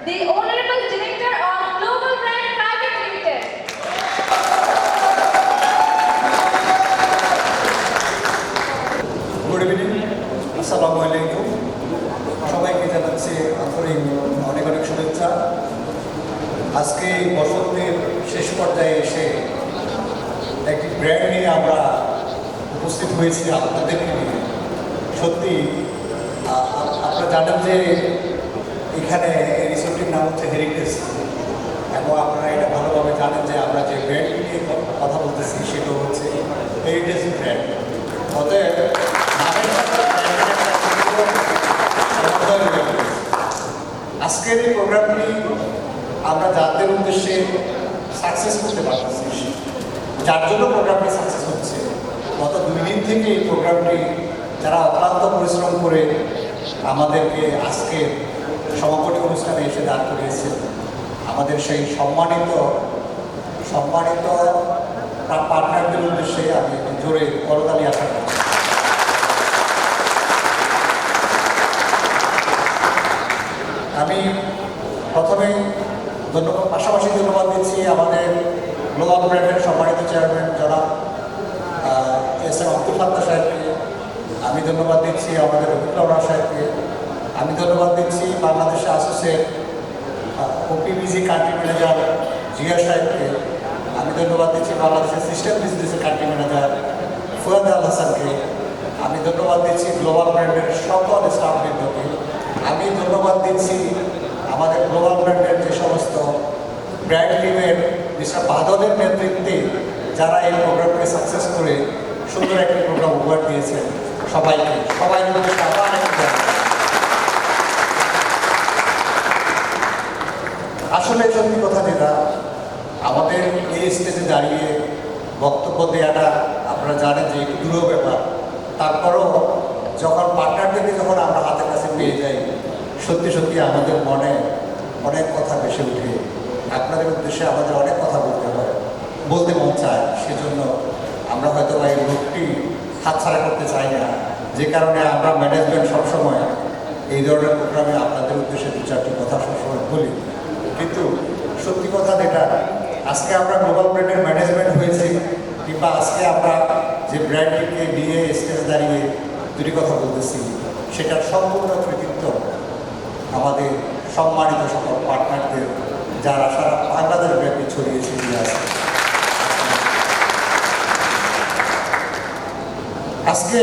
the Honorable Director of Global Brand Private Limited. Good evening, আসসালামু আলাইকুম। সবাইকে জানাচ্ছি আন্তরিক অনেক অনেক শুভেচ্ছা। আজকে বসন্তের শেষ পর্যায়ে এসে একটি ব্র্যান্ড নিয়ে আমরা উপস্থিত হয়েছি আপনাদেরকে নিয়ে। সত্যি আপনারা জানেন যে এখানে রিসোর্টটির নাম হচ্ছে হেরিটেজ, এবং আপনারা এটা ভালোভাবে জানেন যে আমরা যে ব্র্যান্ডটি নিয়ে কথা বলতেছি সেটা হচ্ছে হেরিটেজ ব্র্যান্ড। অতএব আজকের এই প্রোগ্রামটি আমরা যাদের উদ্দেশ্যে সাকসেস করতে পারতেছি, যার জন্য প্রোগ্রামটি সাকসেস হচ্ছে, গত 2 দিন থেকে এই প্রোগ্রামটি যারা অক্লান্ত পরিশ্রম করে আমাদেরকে আজকে সমাপনী অনুষ্ঠানে এসে দাঁড় করিয়েছে, আমাদের সেই সম্মানিত পার্টনারদের উদ্দেশ্যে আমি জোরে করতালি আশা করি। আমি প্রথমেই পাশাপাশি ধন্যবাদ দিচ্ছি আমাদের গ্লোবাল ব্র্যান্ডের সম্মানিত চেয়ারম্যান জনাব এস এম আব্দুল ফাত্তাহ সাহেবকে, আমি ধন্যবাদ দিচ্ছি আমাদের রফিকুল্লাহ সাহেবকে, আমি ধন্যবাদ দিচ্ছি বাংলাদেশে আসোসের ওপিবিজি কান্ট্রি ম্যানেজার জিয়া সাহেবকে, আমি ধন্যবাদ দিচ্ছি বাংলাদেশের সিস্টেম বিজনেসের কান্ট্রি ম্যানেজার ফুয়াদ আল হাসানকে, আমি ধন্যবাদ দিচ্ছি গ্লোবাল ব্র্যান্ডের সকল স্টাফবৃন্দকে, আমি ধন্যবাদ দিচ্ছি আমাদের গ্লোবাল ব্র্যান্ডের যে সমস্ত ব্র্যান্ড টিমের মিস্টার বাদলের নেতৃত্বে যারা এই প্রোগ্রামকে সাকসেস করে সুন্দর একটি প্রোগ্রাম উপহার দিয়েছেন সবাইকে, সবাই আসলে সত্যি কথা যেটা আমাদের এই স্টেজে দাঁড়িয়ে বক্তব্য দেওয়াটা আপনারা জানেন যে একটু দূরেও ব্যাপার। তারপরও যখন পার্টনারদেরকে যখন আমরা হাতের কাছে পেয়ে যাই, সত্যি সত্যি আমাদের মনে অনেক কথা ভেসে উঠে। আপনাদের উদ্দেশ্যে আমাদের অনেক কথা বলতে মন চায়, সেজন্য আমরা হয়তো এই লোকটি হাতছাড়া করতে চাই না, যে কারণে আমরা ম্যানেজমেন্ট সবসময় এই ধরনের প্রোগ্রামে আপনাদের উদ্দেশ্যে 2-4টি কথা সবসময় বলি। কিন্তু সত্যি কথা যেটা, আজকে আমরা গ্লোবাল ব্র্যান্ডের ম্যানেজমেন্ট হয়েছি, কিংবা আজকে আমরা যে ব্র্যান্ডটিকে নিয়ে স্টেজে দাঁড়িয়ে 2টি কথা বলতেছি, সেটার সম্পূর্ণ কৃতিত্ব আমাদের সম্মানিত সকল পার্টনারদের, যারা সারা বাংলাদেশ ব্যাপী ছড়িয়ে ছিটিয়ে আছে। আজকে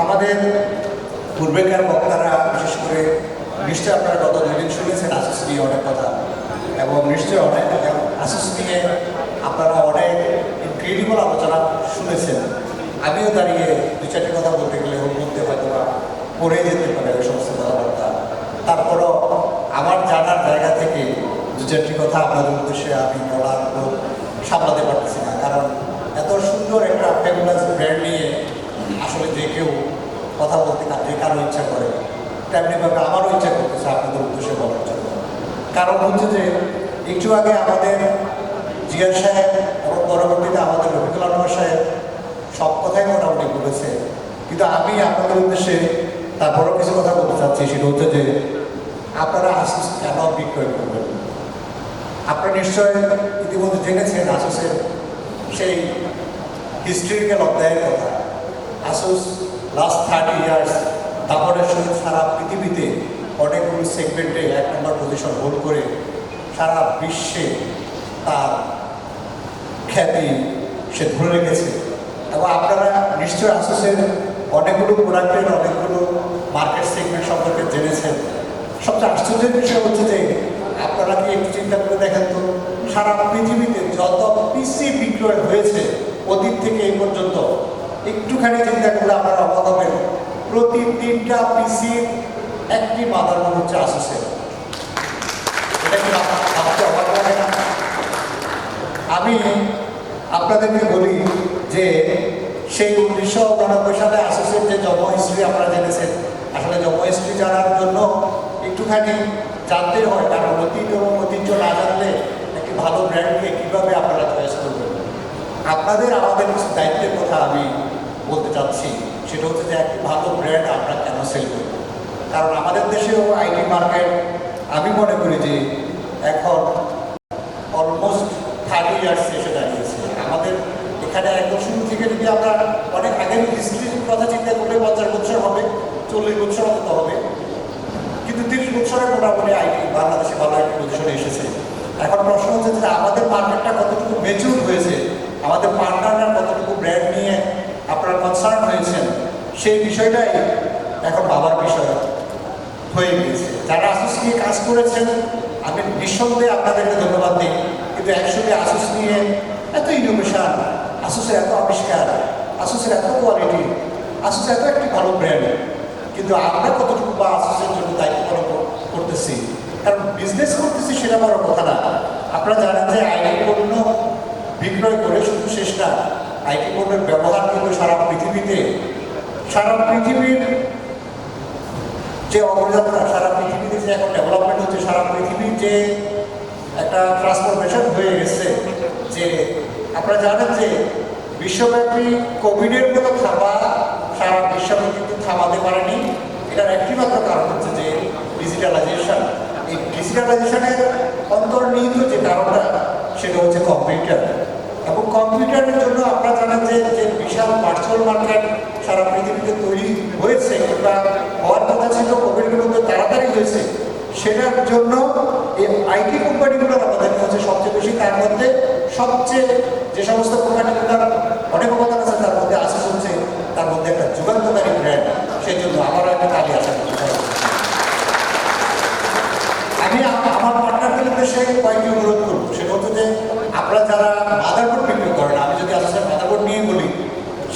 আমাদের পূর্বেকার বক্তারা, বিশেষ করে নিশ্চয়ই আপনারা গত 2 দিন শুনেছেন আসুস নিয়ে অনেক কথা, এবং নিশ্চয়ই অনেক আসুস নিয়ে আপনারা অনেক ইনক্রেডিবল আলোচনা শুনেছেন। আমিও দাঁড়িয়ে 2-4টি কথা বলতে গেলে ওর মধ্যে হয়তো পড়ে যেতে পারে ওই সমস্ত কথাবার্তা। তারপরও আমার জানার জায়গা থেকে 2-4টি কথা আপনাদের উদ্দেশ্যে আমি বলার সামলাতে পারতেছি না, কারণ এত সুন্দর একটা ফেমাস ব্র্যান্ড নিয়ে আসলে যে কেউ কথা বলতে যে কারো ইচ্ছা করে, তেমনিভাবে আমারও ইচ্ছা করতেছে আপনাদের উদ্দেশ্যে বলার জন্য। কারণ হচ্ছে যে একটু আগে আমাদের জিয়া সাহেব এবং পরবর্তীতে আমাদের রফিকুল্লাহ সাহেব সব কথাই মোটামুটি বলেছে, কিন্তু আমি আপনাদের উদ্দেশ্যে তারপরও কিছু কথা বলতে চাচ্ছি। সেটা হচ্ছে যে আপনারা আসুস কেন বিক্রয় করবেন। আপনারা নিশ্চয় ইতিমধ্যে জেনেছেন আসুসের সেই হিস্ট্রিক্যাল অধ্যায়ের কথা। আসুস লাস্ট 30 ইয়ার্স দাপটের সহিত সারা পৃথিবীতে অনেকগুলো সেগমেন্টে 1 নম্বর পজিশন হোল্ড করে সারা বিশ্বে তার খ্যাতি সে ধরে রেখেছে। এবং আপনারা নিশ্চয়ই আসুসের অনেকগুলো প্রোডাক্টের অনেকগুলো মার্কেট সেগমেন্ট সম্পর্কে জেনেছেন। সবচেয়ে আশ্চর্যের বিষয় হচ্ছে যে আপনারা কি একটু চিন্তা করে দেখেন তো, সারা পৃথিবীতে যত পিসি বিক্রয় হয়েছে অতীত থেকে এই পর্যন্ত, একটুখানি চিন্তা করলে আপনারা অবাক হবেন, প্রতি 3টা পিসির একটি মাদারবোর্ড হচ্ছে আসুসের। এটা কি ভাবতে অবাক লাগে না? আমি আপনাদেরকে বলি যে সেই 1999 সালে আসুসের যে জন্ম হিস্ট্রি আপনারা জেনেছেন, আসলে জন্ম হিস্ট্রি জানার জন্য একটুখানি জানতে হয়, কারণ অতীত এবং ঐতিহ্য না জানলে একটি ভালো ব্র্যান্ডকে কীভাবে আপনারা চয়েস করবেন। আপনাদের আমাদের কিছু দায়িত্বের কথা আমি বলতে চাচ্ছি, সেটা হচ্ছে যে একটি ভালো ব্র্যান্ড আমরা কেন সেল করব। কারণ আমাদের দেশেও আইটি মার্কেট আমি মনে করি যে এখন অলমোস্ট 30 ইয়ার্স এসে দাঁড়িয়েছে। আমাদের এখানে একদম শুরু থেকে যদি আমরা অনেক আগের হিস্ট্রির কথা চিন্তা করলে 50 বছর হবে, 40 বছর অন্তত হবে, কিন্তু 30 বছরে মোটামুটি আইটি বাংলাদেশে ভালো একটা পজিশনে এসেছে। এখন প্রশ্ন হচ্ছে যে আমাদের মার্কেটটা কতটুকু মেচুর হয়েছে, আমাদের পার্টনাররা কতটুকু ব্র্যান্ড নিয়ে আপনারা কনসার্ন হয়েছেন, সেই বিষয়টাই এখন ভাবার বিষয় হয়ে গিয়েছে। যারা আসুস নিয়ে কাজ করেছেন আমি নিঃসন্দেহে আপনাদেরকে ধন্যবাদ দিই, কিন্তু অ্যাকচুয়ালি আসুস নিয়ে এত ইনোভেশন, আসুসের এত আবিষ্কার, আসুসের এত কোয়ালিটি, আসুসের এত একটি ভালো ব্র্যান্ড, কিন্তু আমরা কতটুকু বা আসুসের জন্য দায়িত্ব পালন করতেছি, কারণ বিজনেস করতেছি সেটা বড় কথা না। আপনারা জানেন যে আইটি পণ্য বিক্রয় করে শুধু শেষ না, আইটি পণ্যের ব্যবহার কিন্তু সারা পৃথিবীতে, সারা পৃথিবীর যে অগ্রযাত্রা, সারা পৃথিবীতে যে এখন ডেভেলপমেন্ট হচ্ছে, সারা পৃথিবীর যে একটা ট্রান্সফরমেশন হয়ে গেছে, যে আপনারা জানেন যে বিশ্বব্যাপী কোভিডের মতো থামা সারা বিশ্বকে কিন্তু থামাতে পারেনি। এটার একটি মাত্র কারণ হচ্ছে যে ডিজিটালাইজেশন। এই ডিজিটালাইজেশনের অন্তর্নিহিত যে কারণটা সেটা হচ্ছে কম্পিউটার, এবং কম্পিউটারের জন্য আপনারা জানেন যে বিশাল ভার্চুয়াল মার্কেট সারা পৃথিবীতে তৈরি হয়েছে, কিংবা হওয়ার কথা ছিল কোভিডের মধ্যে তাড়াতাড়ি হয়েছে, সেটার জন্য এই আইটি কোম্পানিগুলোর আমাদের হচ্ছে সবচেয়ে বেশি। তার মধ্যে সবচেয়ে যে সমস্ত কোম্পানিগুলোর অনেক অবদান আছে তার মধ্যে আসুস হচ্ছে তার মধ্যে একটা যুগান্তকারী ব্র্যান্ড। সেই জন্য আমারও একটা তালি আশা করতে চাই। আমি আমার পার্টনারদের উদ্দেশ্যে কয়েকটি অনুরোধ করবো, সেটা হচ্ছে যে আপনারা যারা মাদারবোর্ড বিক্রি করেন, আমি যদি আসলে মাদারবোর্ড নিয়ে বলি,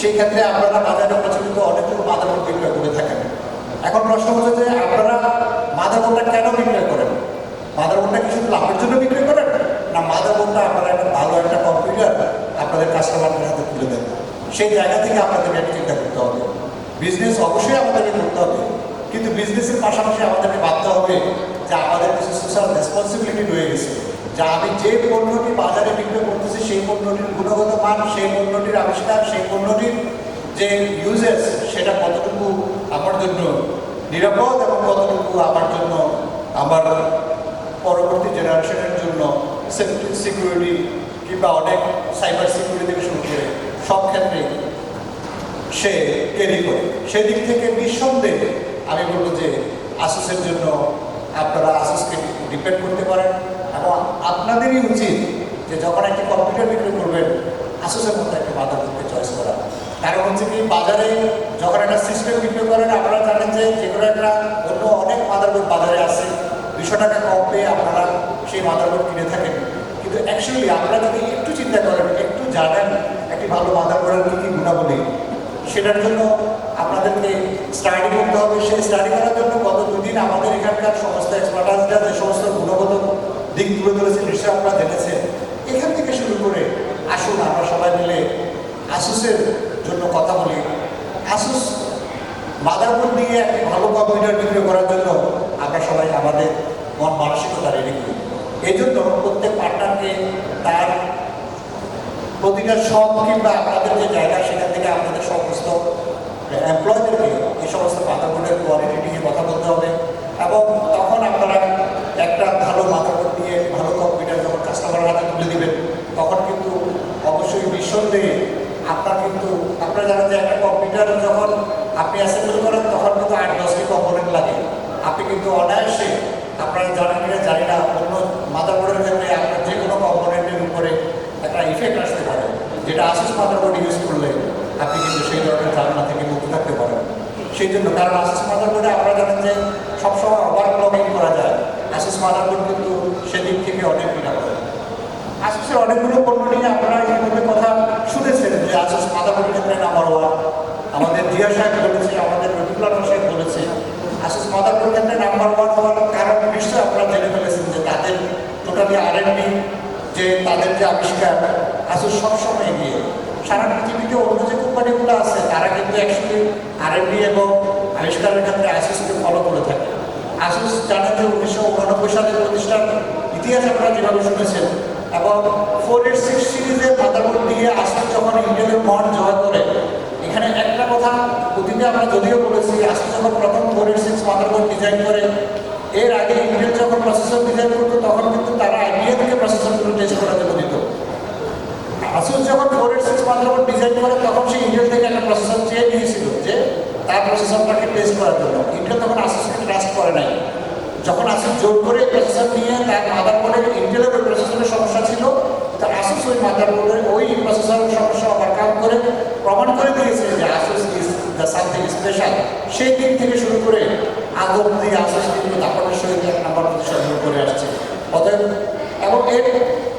সেই ক্ষেত্রে আপনারা বাজারে প্রচলিত অনেকগুলো মাদারবোর্ড বিক্রয় করে থাকেন। এখন প্রশ্ন হচ্ছে যে আপনারা মাদারবোর্ডটা কেন বিক্রয় করেন? মাদারবোর্ডটা কি শুধু লাভের জন্য বিক্রয় করেন, না মাদারবোর্ডটা আপনারা একটা ভালো একটা কম্পিউটার আপনাদের কাস্টমারদের হাতে তুলে দেন? সেই জায়গা থেকে আপনাদেরকে একটা চিন্তা করতে হবে। বিজনেস অবশ্যই আমাদেরকে করতে হবে, কিন্তু বিজনেসের পাশাপাশি আমাদেরকে ভাবতে হবে যে আমাদের কিছু সোশ্যাল রেসপন্সিবিলিটি রয়ে গেছে, যা আমি যে পণ্যটি বাজারে বিক্রয় করতেছি সেই পণ্যটির গুণগত মান, সেই পণ্যটির আবিষ্কার, সেই পণ্যটির যে ইউজেস, সেটা কতটুকু আমার জন্য নিরাপদ এবং কতটুকু আমার জন্য, আমার পরবর্তী জেনারেশনের জন্য সেফটি, সিকিউরিটি কিংবা অনেক সাইবার সিকিউরিটি থেকে শুরু করে সব ক্ষেত্রে সে ক্যারি করে। সেদিক থেকে নিঃসন্দেহে আমি বলবো যে আসুসের জন্য আপনারা আসুসকে ডিপেন্ড করতে পারেন, এবং আপনাদেরই উচিত যে যখন একটি কম্পিউটার বিক্রি করবেন আসুসের মতো একটা মাদারবোর্ডকে চয়েস করা। কারণ হচ্ছে কি, বাজারে যখন একটা সিস্টেম বিক্রি করেন আপনারা জানেন যে যেগুলো একটা অন্য অনেক মাদারবোর্ড বাজারে আছে, 200 টাকা কম পেয়ে আপনারা সেই মাদারবোর্ড কিনে থাকেন। কিন্তু অ্যাকচুয়ালি আপনারা যদি একটু চিন্তা করেন, একটু জানেন একটি ভালো মাদারবোর্ডের কী কী গুণাবলী, সেটার জন্য আপনাদেরকে স্টাডি করতে হবে। সেই স্টাডি করার জন্য গত 2 দিন আমাদের এখানকার সমস্ত এক্সপার্টাসরা যে সমস্ত গুণগত দিক তুলে ধরেছে নিশ্চয়ই আপনারা দেখেছেন। এখান থেকে শুরু করে আসুন আমরা সবাই মিলে আসুসের জন্য কথা বলি। আসুস মাদারবোর্ড দিয়ে একটি ভালো কম্পিউটার বিক্রি করার জন্য আমরা সবাই আমাদের মন মানসিকতা রেডি করি। এই জন্য প্রত্যেক পার্টনারকে তার প্রতিটা শপ কিংবা আপনাদের যে জায়গা, সেখান থেকে আপনাদের সমস্ত এমপ্লয়ীদেরকে এই সমস্ত মাদারবোর্ডের কোয়ালিটি নিয়ে কথা বলতে হবে, এবং তখন আপনারা একটা ভালো মাদারবোর্ড দিয়ে ভালো কম্পিউটার যখন কাস্টমারের হাতে তুলে দিবেন, তখন কিন্তু অবশ্যই নিঃসন্দেহে আপনারা জানেন যে একটা কম্পিউটার যখন আপনি অ্যাসেম্বল করেন তখন কিন্তু 8-10টি কম্পোনেন্ট লাগে। আপনি কিন্তু অনায়াসে, আপনারা জানেন কিনা জানি না, অন্য মাদারবোর্ডের ক্ষেত্রে আপনার যে কোনো কম্পোনেন্টের উপরে একটা ইফেক্ট আসতে পারে, যেটা আসুস মাদারবোর্ড ইউজ করলে আপনি কিন্তু সেই ধরনের ধারণা থেকে মুক্ত থাকতে পারেন। সেই জন্য, কারণ আসুস মাদারবোর্ডে আপনারা জানেন যে সবসময় ওভারক্লকিং করা যায়, আসুস মাদারবোর্ড কিন্তু সেদিক থেকে অনেক বিরাট। আসুসের অনেকগুলো পণ্য নিয়ে আপনারা এর মধ্যে কথা শুনেছেন যে আসুস মাদারবোর্ডের ক্ষেত্রে নাম্বার 1, আমাদের জিয়া সাহেব বলেছে, আমাদের রফিকুল্লাহ সাহেব বলেছে। আসুস মাদারবোর্ডের ক্ষেত্রে নাম্বার 1 হওয়ার কারণ নিশ্চয়ই আপনারা জেনে ফেলেছেন যে তাদের টোটালি R&D, যে তাদের যে আবিষ্কার, আসুস সবসময় এগিয়ে। সারা পৃথিবীতে অন্য যে কোম্পানিগুলো আছে তারা কিন্তু অ্যাকচুয়ালি R&D এবং আবিষ্কারের ক্ষেত্রে আসুসকে ফলো করে থাকে। আসুস জানেন যে 1989 সালের প্রতিষ্ঠান ইতিহাস আপনারা যেভাবে শুনেছেন, এবং 486 সিরিজের মাদারবোর্ড দিয়ে আসুস যখন ইন্টেলের মন জয় করে, এখানে একটা কথা অতীতে আমরা যদিও বলেছি, আসুস যখন প্রথম 486 মাদারবোর্ড ডিজাইন করে এর আগে ইন্টেল যখন প্রসেসর ডিজাইন করতো তখন কিন্তু তারা আইবিএম থেকে প্রসেসরগুলো টেস্ট করার জন্য দিত। আসুস যখন 486 মাদারবোর্ড ডিজাইন করে তখন সে ইন্টেল থেকে একটা প্রসেসর চেয়ে নিয়েছিল যে তার প্রসেসরটাকে টেস্ট করার জন্য। ইন্টেল তখন আসুসকে ট্রাস্ট করে নাই। যখন আসুস জোর করে প্রসেসর নিয়ে তার মাদারবোর্ডে ইন্টেলের ওই প্রসেসরের সমস্যা ছিল, তো আসুস ওই মাদারবোর্ডের ওই প্রসেসরের সমস্যা ওভারকাম করে প্রমাণ করে দিয়েছে যে Asus is the something special. সেই দিন থেকে শুরু করে আজ অব্দি আসুস কিন্তু দাপটের সহিত 1 নম্বর পজিশন করে আসছে। অতএব এবং এর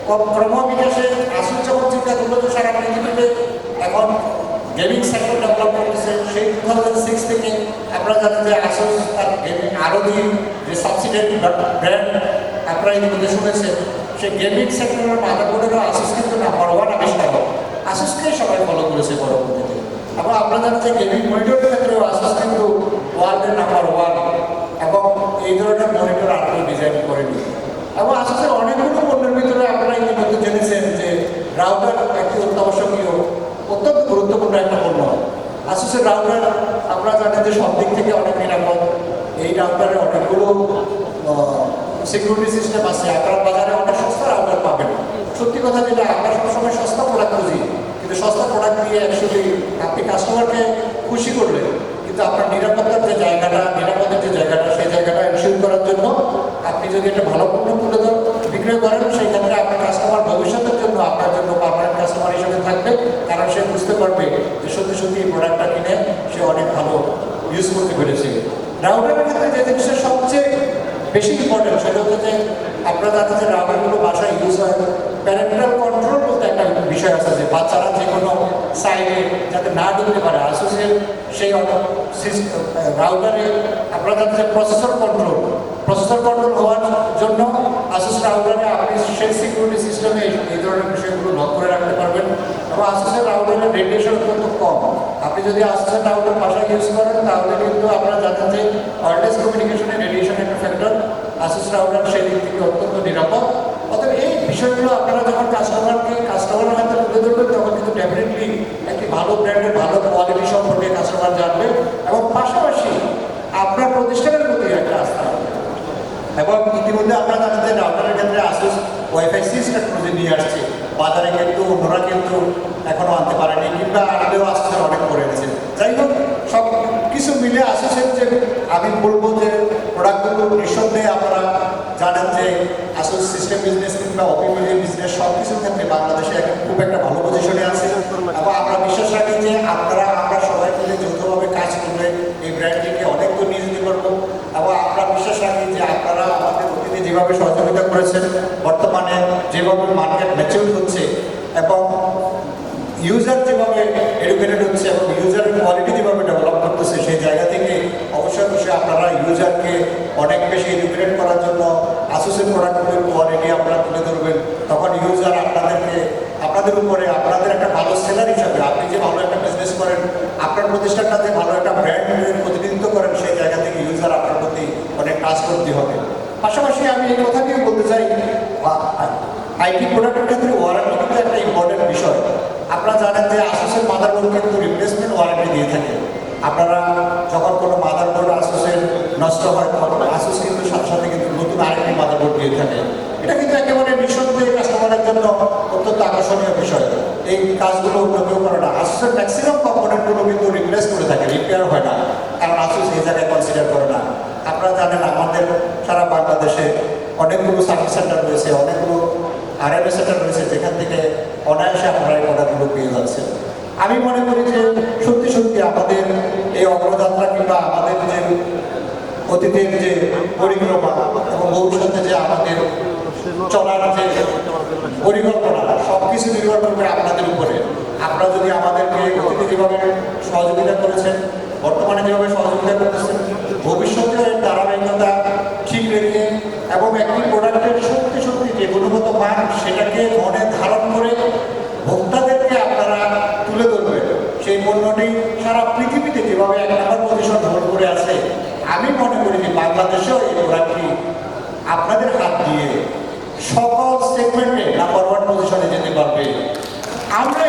ক্রমবিকাশে আসুস যখন চিন্তা করলো যে সারা পৃথিবীতে এখন গেমিং সেক্টর ডেভেলপ করতেছে, সেই 2006 থেকে আপনারা জানেন যে আসুস তার গেমিং আরও যে সাবসিডিয়ারি ব্র্যান্ড আপনারা ইতিমধ্যে শুনেছেন, সেই গেমিং সেক্টরের মাদারবোর্ডেরও আসুস কিন্তু নাম্বার 1 আবিষ্কার হয়। আসুসকেই সবাই ফলো করেছে পরবর্তীতে। এবং আপনারা জানেন যে গেমিং মনিটরের ক্ষেত্রেও আসুস কিন্তু ওয়ার্ল্ডের নাম্বার 1 এবং এই ধরনের মনিটর আর কেউ ডিজাইন করেনি। এবং আসুসের অনেকগুলো পণ্যের ভিতরে আপনারা ইতিমধ্যে জেনেছেন যে রাউটার একটি অত্যাবশ্যকীয় অত্যন্ত গুরুত্বপূর্ণ একটা পণ্য। আসুসের রাউটার আপনারা জানেন যে সব দিক থেকে অনেক নিরাপদ। এই রাউটারে অনেকগুলো সিকিউরিটি সিস্টেম আছে। আপনারা বাজারে অনেক সস্তা রাউটার পাবেন। সত্যি কথা যেটা, আমরা সবসময় সস্তা প্রোডাক্ট খুঁজি, কিন্তু সস্তা প্রোডাক্ট দিয়ে অ্যাকচুয়ালি আপনি কাস্টমারকে খুশি করলেন, কিন্তু আপনার নিরাপত্তার যে জায়গাটা, নিরাপদের যে জায়গাটা, সেই জায়গাটা এনশিওর করার জন্য আপনি যদি একটা ভালো পণ্য তুলে বিক্রয় করেন, সেই ক্ষেত্রে আপনার কাস্টমার ভবিষ্যতের জন্য আপনার জন্য পার্মানেন্ট কাস্টমার হিসেবে থাকবে। কারণ সে বুঝতে পারবে যে সত্যি সত্যি এই প্রোডাক্টটা কিনে সে অনেক ভালো ইউজ করতে পেরেছে। রাউটারের ক্ষেত্রে যে জিনিসটা সবচেয়ে বেশি ইম্পর্টেন্ট সেটা হচ্ছে যে আপনারা জানেন যে রাউটারগুলো বাসায় ইউজ হয়, প্যারেন্টাল কন্ট্রোল বলতে একটা বিষয় আছে যে বাচ্চারা যে কোনো সাইডে যাতে না ঢুকতে পারে। আসুসের সেই রাউটারে আপনারা জানেন যে প্রসেসর কন্ট্রোল হওয়ার জন্য আসুস রাউটারে আপনি সেই সিকিউরিটি সিস্টেমে এই ধরনের বিষয়গুলো লক করে রাখতে পারবেন। এবং আসুসের রাউটারের রেডিয়েশন অত্যন্ত কম। আপনি যদি আসুসের রাউটার বাসায় ইউজ করেন তাহলে কিন্তু আপনারা জানেন যে ওয়্যারলেস কমিউনিকেশনের রেডিয়েশন একটা ফ্যাক্টর। আসুস রাউটার সেই দিক থেকে অত্যন্ত নিরাপদ। অতএব এই বিষয়গুলো আপনারা যখন কাস্টমারের হাতে তুলে ধরবেন তখন কিন্তু ডেফিনেটলি একটি ভালো ব্র্যান্ডের ভালো কোয়ালিটি সম্পর্কে কাস্টমার জানবে এবং পাশাপাশি আপনার প্রতিষ্ঠানের প্রতি একটা আস্থা হবে। এবং ইতিমধ্যে আপনারা জানেন যে রাউটারের ক্ষেত্রে আসুস ওয়াইফাই 6 টেকনোলজি নিয়ে আসছে। বাজারে কিন্তু অন্যরা কিন্তু এখনও আনতে পারেনি, কিংবা আনলেও আসুসের অনেক করে গেছে। যাই হোক, সব কিছু মিলে আসুসের যে আমি বলবো যে প্রোডাক্টগুলো নিঃসন্দেহে আপনারা জানেন যে আসুস সিস্টেম বিজনেস কিংবা অপিমিলি বিজনেস সব কিছুর ক্ষেত্রে বাংলাদেশে এখন খুব একটা ভালো পজিশনে আছে। এবং আমরা বিশ্বাস রাখি যে আমরা সবাই মিলে যৌথভাবে কাজ করলে এই ব্র্যান্ডটিকে অনেক দূর নিয়ে যেতে পারবো। এবং আমরা বিশ্বাস রাখি যে আপনারা আমাদের অতীতে যেভাবে সহযোগিতা করেছেন, বর্তমানে যেভাবে মার্কেট ম্যাচিউর হচ্ছে এবং ইউজার যেভাবে এডুকেটেড হচ্ছে এবং ইউজারের কোয়ালিটি যেভাবে ডেভেলপ করতেছে, সেই জায়গা থেকে অবশ্যই আপনারা ইউজারকে অনেক বেশি এডুকেটেড করার জন্য আসুসের প্রোডাক্টগুলোর কোয়ালিটি আপনারা তুলে ধরবেন। তখন ইউজার আপনাদের উপরে আপনাদের একটা ভালো সেলার হিসাবে, আপনি যে ভালো একটা বিজনেস করেন, আপনার প্রতিষ্ঠানটা যে ভালো একটা ব্র্যান্ডের প্রতিনিধিত্ব করেন, সেই জায়গা থেকে ইউজার আপনার প্রতি অনেক কাজ করতে হবে। পাশাপাশি আমি এই কথাটিও বলতে চাই, আইটি প্রোডাক্টের ক্ষেত্রে ওয়ারেন্টি কিন্তু একটা ইম্পর্টেন্ট বিষয়। আপনারা জানেন যে আসুসের মাদারবোর্ড কিন্তু রিপ্লেসমেন্ট ওয়ারেন্টি দিয়ে থাকে। আপনারা যখন কোনো মাদারবোর্ড আসুসের নষ্ট হয় তখন আসুস কিন্তু সাথে সাথে কিন্তু নতুন আরেকটি মাদারবোর্ড দিয়ে থাকে। এটা কিন্তু একেবারে নিঃসন্দেহে কাস্টমারের জন্য অত্যন্ত আকর্ষণীয় বিষয়। এই কাজগুলো অন্য কেউ করে না। আসুসের ম্যাক্সিমাম কম্পোনেন্টগুলো কিন্তু রিপ্লেস করে থাকে, রিপেয়ার হয় না, কারণ আসুস এই জায়গায় কনসিডার করে না। আপনারা জানেন আমাদের সারা বাংলাদেশে অনেকগুলো সার্ভিস সেন্টার রয়েছে, অনেকগুলো RMA সেন্টার রয়েছে, যেখান থেকে অনায়াসে আপনারা এই প্রোডাক্টগুলো পেয়ে যাচ্ছেন। আমি মনে করি যে সত্যি আমাদের এই অগ্রযাত্রা কিংবা আমাদের যে অতীতের যে পরিক্রমা এবং ভবিষ্যতে যে আমাদের চলার যে পরিকল্পনা, সব কিছু নির্ভর করবে আপনাদের উপরে। আপনারা যদি আমাদেরকে অতীতে যেভাবে সহযোগিতা করেছেন, বর্তমানে যেভাবে সহযোগিতা করতেছেন, ভবিষ্যতেও এর ধারাবাহিকতা ঠিক রেখে এবং একটি প্রোডাক্টের সত্যি যে গুণগত মান সেটাকে মনে ধারণ করে ভোক্তাদেরকে আপনারা তুলে ধরবেন। সেই পণ্যটি সারা পৃথিবীতে যেভাবে 1 নম্বর পজিশন হোল্ড করে আছে, আমি মনে করি যে বাংলাদেশেও এই প্রোডাক্টটি আপনাদের হাত দিয়ে সকল সেগমেন্টে নাম্বার 1 পজিশনে যেতে পারবে। আমরা